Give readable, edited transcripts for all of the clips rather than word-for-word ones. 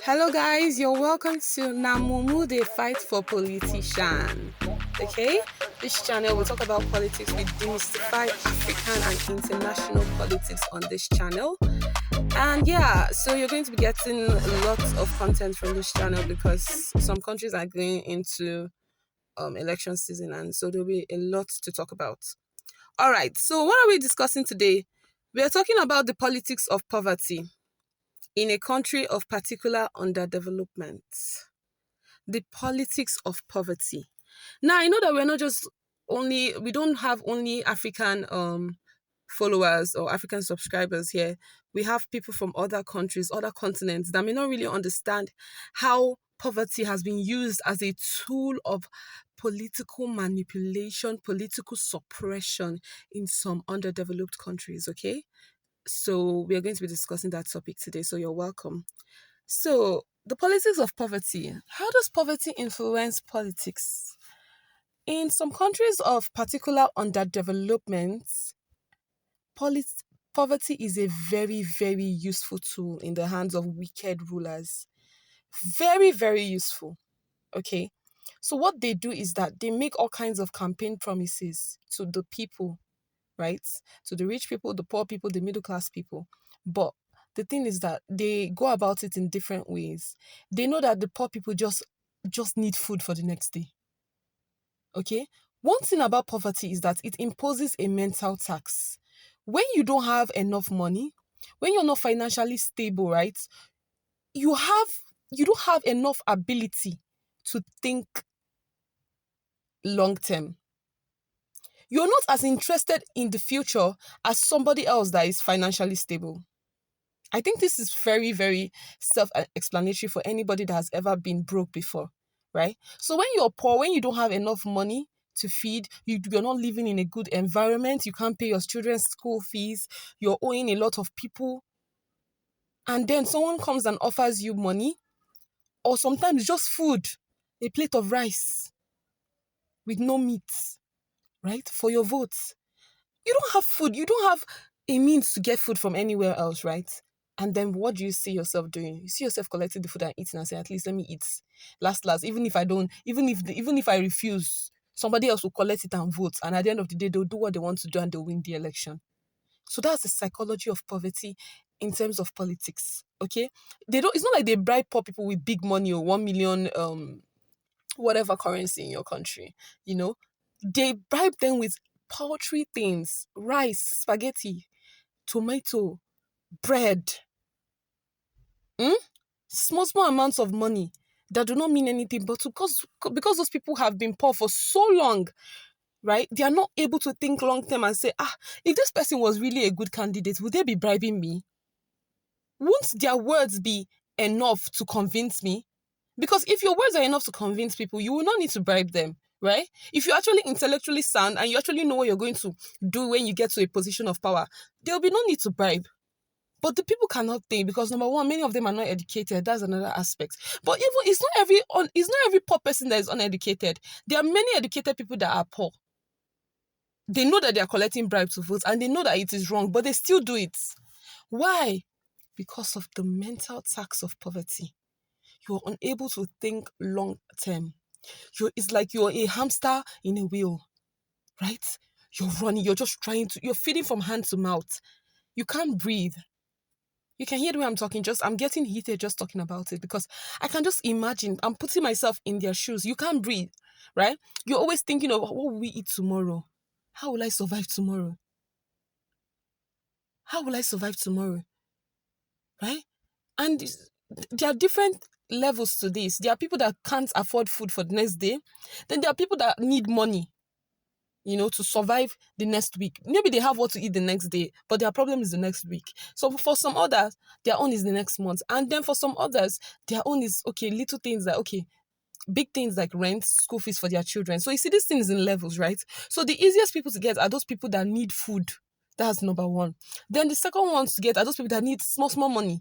Hello, guys. You're welcome to Namumu the Fight for Politician. Okay, this channel will talk about politics. We demystify African and international politics on this channel. And yeah, so you're going to be getting lots of content from this channel because some countries are going into election season, and so there'll be a lot to talk about. All right. So what are we discussing today? We are talking about the politics of poverty in a country of particular underdevelopment. The politics of poverty. Now, I know that we don't have only African followers or African subscribers here. We have people from other countries, other continents that may not really understand how poverty has been used as a tool of political manipulation, political suppression in some underdeveloped countries, okay? So we are going to be discussing that topic today. So you're welcome. So the politics of poverty. How does poverty influence politics? In some countries of particular underdevelopment, poverty is a very, very useful tool in the hands of wicked rulers. Very, very useful. Okay. So what they do is that they make all kinds of campaign promises to the people, right? To the rich people, the poor people, the middle class people. But the thing is that they go about it in different ways. They know that the poor people just need food for the next day. Okay? One thing about poverty is that it imposes a mental tax. When you don't have enough money, when you're not financially stable, right? You don't have enough ability to think long term. You're not as interested in the future as somebody else that is financially stable. I think this is very, very self-explanatory for anybody that has ever been broke before, right? So when you're poor, when you don't have enough money to feed, you're not living in a good environment, you can't pay your children's school fees, you're owing a lot of people, and then someone comes and offers you money, or sometimes just food, a plate of rice with no meat, right, for your votes. You don't have food. You don't have a means to get food from anywhere else, right? And then what do you see yourself doing? You see yourself collecting the food and eating and saying, at least let me eat. Last, even if I don't, even if I refuse, somebody else will collect it and vote. And at the end of the day, they'll do what they want to do and they'll win the election. So that's the psychology of poverty in terms of politics. Okay? It's not like they bribe poor people with big money or 1 million whatever currency in your country. They bribe them with paltry things, rice, spaghetti, tomato, bread, small amounts of money that do not mean anything, but because those people have been poor for so long, right, they are not able to think long term and say, if this person was really a good candidate, would they be bribing me? Won't their words be enough to convince me? Because if your words are enough to convince people, you will not need to bribe them, right? If you're actually intellectually sound and you actually know what you're going to do when you get to a position of power, there will be no need to bribe. But the people cannot think because, number one, many of them are not educated. That's another aspect. But even it's not every poor person that is uneducated. There are many educated people that are poor. They know that they are collecting bribes to vote and they know that it is wrong, but they still do it. Why? Because of the mental tax of poverty. You're unable to think long term. It's like you're a hamster in a wheel, right? You're running, you're feeding from hand to mouth. You can't breathe. You can hear the way I'm talking. I'm getting heated just talking about it because I can just imagine. I'm putting myself in their shoes. You can't breathe, right? You're always thinking of what will we eat tomorrow? How will I survive tomorrow? How will I survive tomorrow? Right? And there are different levels to this. There are people that can't afford food for the next day. Then there are people that need money, to survive the next week. Maybe they have what to eat the next day, but their problem is the next week. So for some others, their own is the next month. And then for some others, their own is, little things big things like rent, school fees for their children. So you see, these things in levels, right? So the easiest people to get are those people that need food. That's number one. Then the second ones to get are those people that need small money,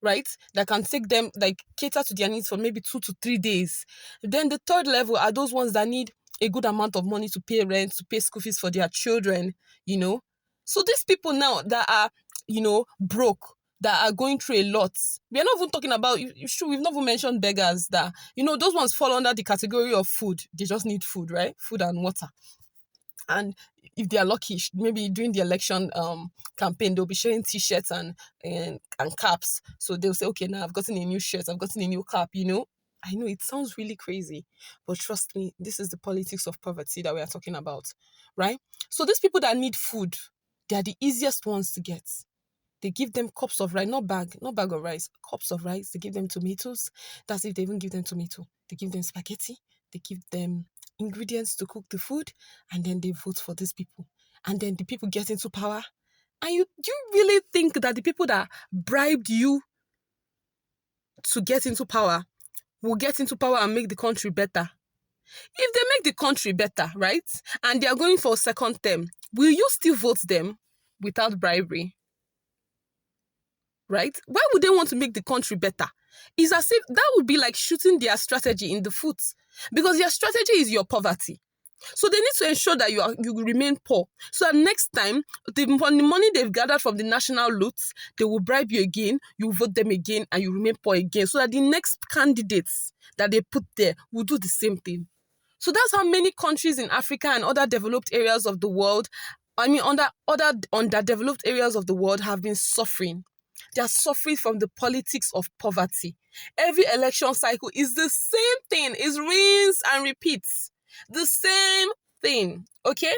right? That can take them, cater to their needs for maybe 2 to 3 days. Then the third level are those ones that need a good amount of money to pay rent, to pay school fees for their children, So these people now that are, broke, that are going through a lot. We are not even talking about, we've not even mentioned beggars that, those ones fall under the category of food. They just need food, right? Food and water. And if they are lucky, maybe during the election campaign, they'll be sharing t-shirts and caps. So they'll say, okay, now I've gotten a new shirt, I've gotten a new cap, I know it sounds really crazy, but trust me, this is the politics of poverty that we are talking about, right? So these people that need food, they are the easiest ones to get. They give them cups of rice, not bag of rice, cups of rice. They give them tomatoes. That's if they even give them tomato. They give them spaghetti. They give them ingredients to cook the food, and then they vote for these people. And then the people get into power. And you really think that the people that bribed you to get into power will get into power and make the country better? If they make the country better, right, and they are going for a second term, will you still vote them without bribery? Right? Why would they want to make the country better? It's as if that would be like shooting their strategy in the foot, because their strategy is your poverty. So they need to ensure that you remain poor. So that next time, the money they've gathered from the national loot, they will bribe you again, you vote them again, and you remain poor again. So that the next candidates that they put there will do the same thing. So that's how many countries in Africa and other developed areas of the world, other underdeveloped areas of the world have been suffering. They are suffering from the politics of poverty. Every election cycle is the same thing. It's rinse and repeat. The same thing. Okay?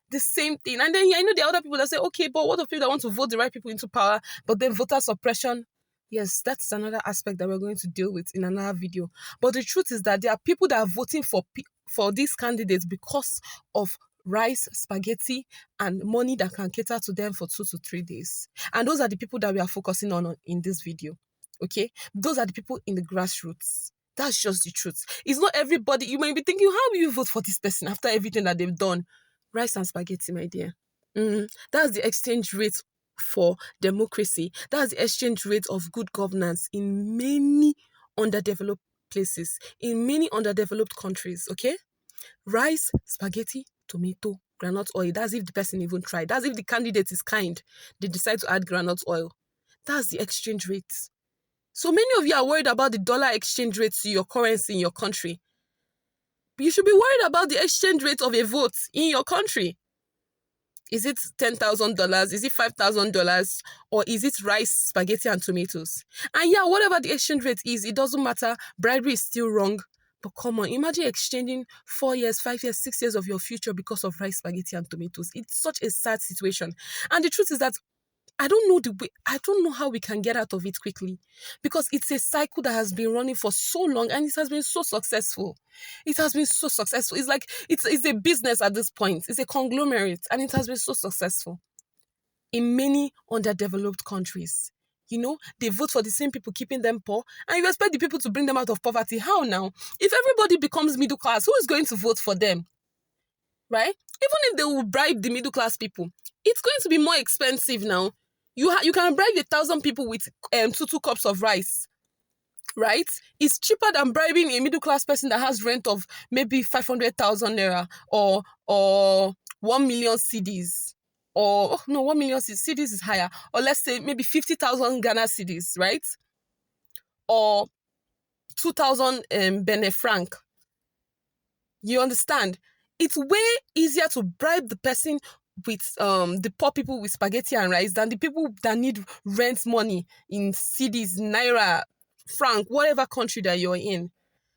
The same thing. And then I know there are other people that say, okay, but what of people that want to vote the right people into power, but then voter suppression? Yes, that's another aspect that we're going to deal with in another video. But the truth is that there are people that are voting for these candidates because of rice, spaghetti, and money that can cater to them for 2 to 3 days. And those are the people that we are focusing on in this video. Okay? Those are the people in the grassroots. That's just the truth. It's not everybody. You might be thinking, how will you vote for this person after everything that they've done? Rice and spaghetti, my dear. That's the exchange rate for democracy. That's the exchange rate of good governance in many underdeveloped places, in many underdeveloped countries, okay? Rice, spaghetti, tomato, groundnut oil. That's if the person even tried. That's if the candidate is kind. They decide to add groundnut oil. That's the exchange rate. So many of you are worried about the dollar exchange rate to your currency in your country. You should be worried about the exchange rate of a vote in your country. Is it $10,000? Is it $5,000? Or is it rice, spaghetti, and tomatoes? And yeah, whatever the exchange rate is, it doesn't matter. Bribery is still wrong. But come on, imagine exchanging 4 years, 5 years, 6 years of your future because of rice, spaghetti, and tomatoes. It's such a sad situation. And the truth is that I don't know how we can get out of it quickly, because it's a cycle that has been running for so long and it has been so successful. It has been so successful. It's like it's a business at this point. It's a conglomerate and it has been so successful in many underdeveloped countries. They vote for the same people, keeping them poor, and you expect the people to bring them out of poverty. How now? If everybody becomes middle class, who is going to vote for them? Right? Even if they will bribe the middle class people, it's going to be more expensive now. You can bribe 1,000 people with 2 cups of rice, right? It's cheaper than bribing a middle class person that has rent of maybe 500,000 naira or 1 million cedis. Or, no, 1 million cedis is higher. Or let's say maybe 50,000 Ghana cedis, right? Or 2,000 Benin franc. You understand? It's way easier to bribe the person with the poor people with spaghetti and rice than the people that need rent money in cedis, naira, franc, whatever country that you're in.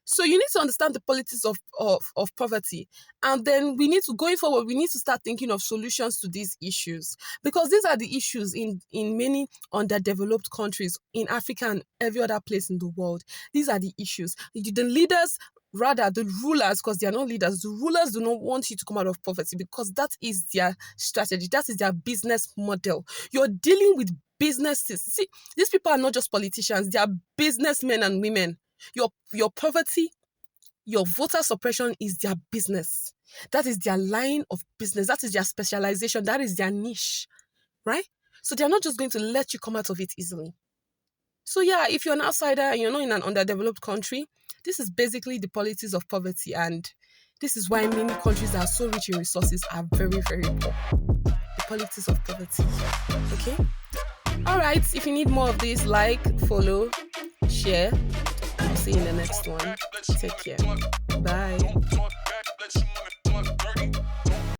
So you need to understand the politics of poverty. And then going forward, we need to start thinking of solutions to these issues. Because these are the issues in many underdeveloped countries, in Africa and every other place in the world. These are the issues. The leaders, rather the rulers, because they are not leaders, the rulers do not want you to come out of poverty because that is their strategy. That is their business model. You're dealing with businesses. See, these people are not just politicians. They are businessmen and women. Your poverty, your voter suppression is their business. That is their line of business. That is their specialization. That is their niche, right? So they're not just going to let you come out of it easily. So yeah, if you're an outsider and you're not in an underdeveloped country, this is basically the politics of poverty, and this is why many countries that are so rich in resources are very, very poor. The politics of poverty, okay? All right, if you need more of this, like, follow, share. I'll see you in the next one. Take care. Bye.